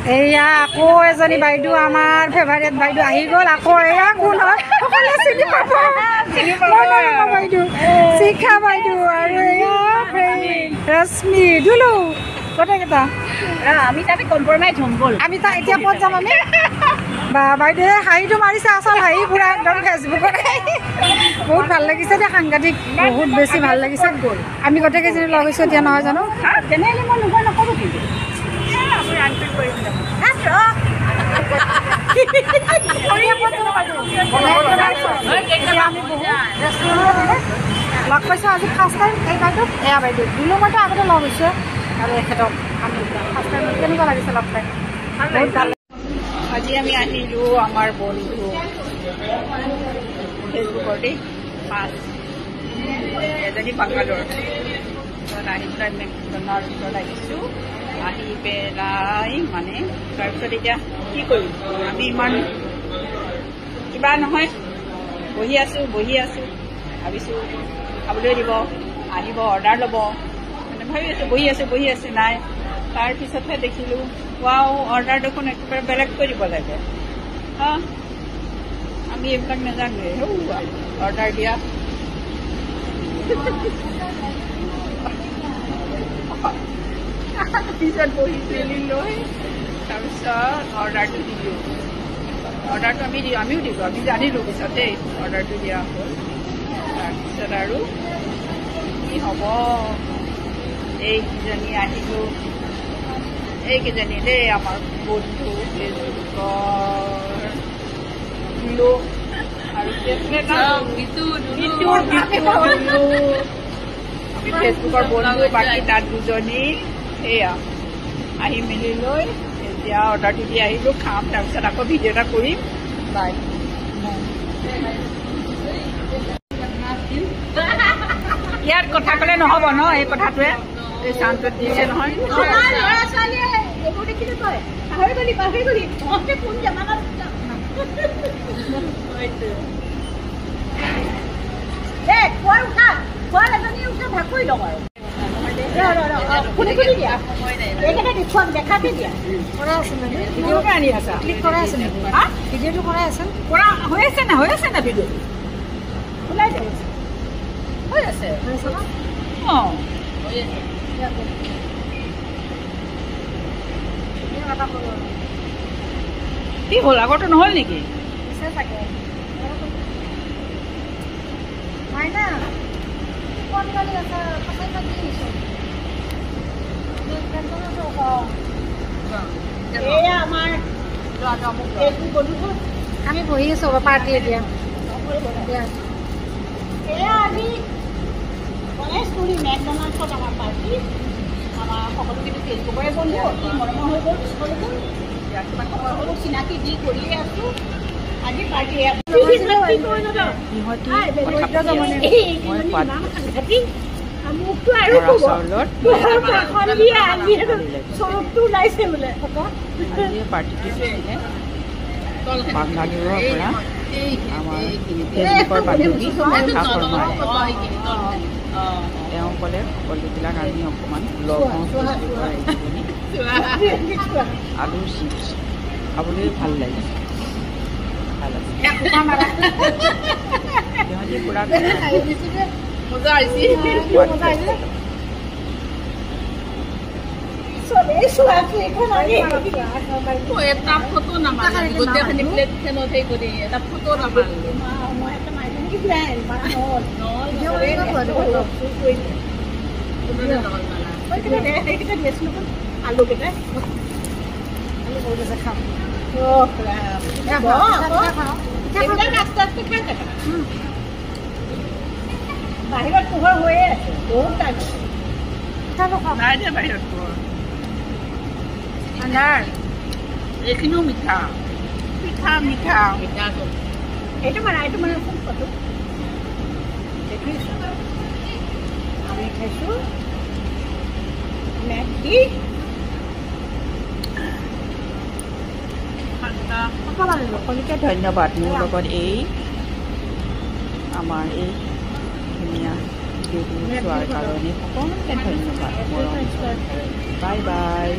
এয়া আকৌ এজনী বাইদেউ আমাৰ ফেভাৰেট বাইদেউ আহি গ'ল আকৌ এয়া কোন হয় সকলোৱে চিনি পাব বাইদেউ শিখা বাইদেউ আৰু এয়া ৰশ্মি দুলু গোটেইকেইটা আমি তাতে কম্প্ৰমাইজ হ'ম ব'ল আমি তাত এতিয়া ক'ত যাম আমি বা বাইদেৱে হাঁহিটো মাৰিছে আচল হাঁহি পুৰা একদম ফেচবুকত বহুত ভাল লাগিছে দেই সাংঘাতিক বহুত বেছি ভাল লাগিছে গ'ল আমি গোটেইকেইজনী লগ হৈছোঁ এতিয়া নহয় জানো তেনেহ'লে মই নোহোৱা নকৰোঁ কিন্তু লগ পাইছোঁ আজি ফাৰ্ষ্ট টাইম এই বাইদেউ এয়া বাইদেউ দুলু মইতো আগতে লগ হৈছোঁ আৰু এখেতক আমি ফাৰ্ষ্ট টাইম কেনেকুৱা লাগিছে লগ পাই বহুত ভাল আজি আমি আহিলোঁ আমাৰ বন্ধু ফেচবুকৰ দেই পাঁচ এজনী বাংগালোৰ আহি পেলাই মেকডনৰ ওচৰত আহিছোঁ আহি পেলাই মানে তাৰপিছত এতিয়া কি কৰিম আমি ইমান কিবা নহয় বহি আছোঁ ভাবিছোঁ খাবলৈ দিব আহিব অৰ্ডাৰ ল'ব মানে ভাবি আছোঁ বহি আছোঁ নাই তাৰপিছতহে দেখিলোঁ ৱাও অৰ্ডাৰ দেখোন একেবাৰে বেলেগ কৰি দিব লাগে আমি এইবিলাক নাজানোৱে অৰ্ডাৰ দিয়া পিছত বহি মেলি লৈ তাৰপিছত অৰ্ডাৰটো দিলোঁ অৰ্ডাৰটো আমিও দিলোঁ আমি জানিলোঁ পিছত দেই অৰ্ডাৰটো দিয়া হ'ল তাৰপিছত আৰু কি হ'ব এইকেইজনী আহিলোঁ এইকেইজনী দেই আমাৰ বন্ধু ফেচবুকৰ দিলোঁ আৰু আমি ফেচবুকৰ বন্ধু বাকী তাত দুজনী সেয়া আহি মেলি লৈ এতিয়া অৰ্ডাৰটো দি আহিলোঁ খাম তাৰপিছত আকৌ ভিডিঅ' এটা কৰিম বাই ইয়াত কথা ক'লে নহ'ব ন এই কথাটোৱে এই চাউণ্ডটোত দিছে নহয় কি হ'ল আগৰটো নহ'ল নেকি আমি বহি আছোঁ পাৰ্টি এতিয়া মেকডনাল্ডছত আমাৰ পাৰ্টি আমাৰ সকলো কিন্তু ফেচবুকৰে বন্ধু অতি মৰমৰ হৈ গ'ল সকলোবোৰ কিমান সময় হ'লো চিনাকি দি কৰিয়ে আছোঁ আজি পাৰ্টি চৰবটো ওলাইছে বোলে বাংগালোৰৰ পৰা আমাৰ ফেচবুকৰ বান্ধৱী তেওঁ ক'লে সকলোবিলাক আমি অকণমান লগ হওঁ আলু চিপছ খাবলৈ ভাল লাগিছে সিহঁতি পুৰা এটা ফটো নামাৰিলে গোটেইখিনি প্লেটখনত সেই কৰি এটা ফটো নামাৰিলে আলু কেইটা বাহিৰত পোহৰ হৈয়ে আছে বহুত টাইম বাহিৰত পোহৰ এইখিনিও মিঠা মিঠা এইটো মানে ফটো দেখিছোঁ আমি খাইছোঁ মেগী সকলোকে ধন্যবাদ মোৰ লগত এই আমাৰ এই ধুনীয়া ভিডিঅ'টো চোৱাৰ কাৰণে সকলোকে ধন্যবাদ বাই বাই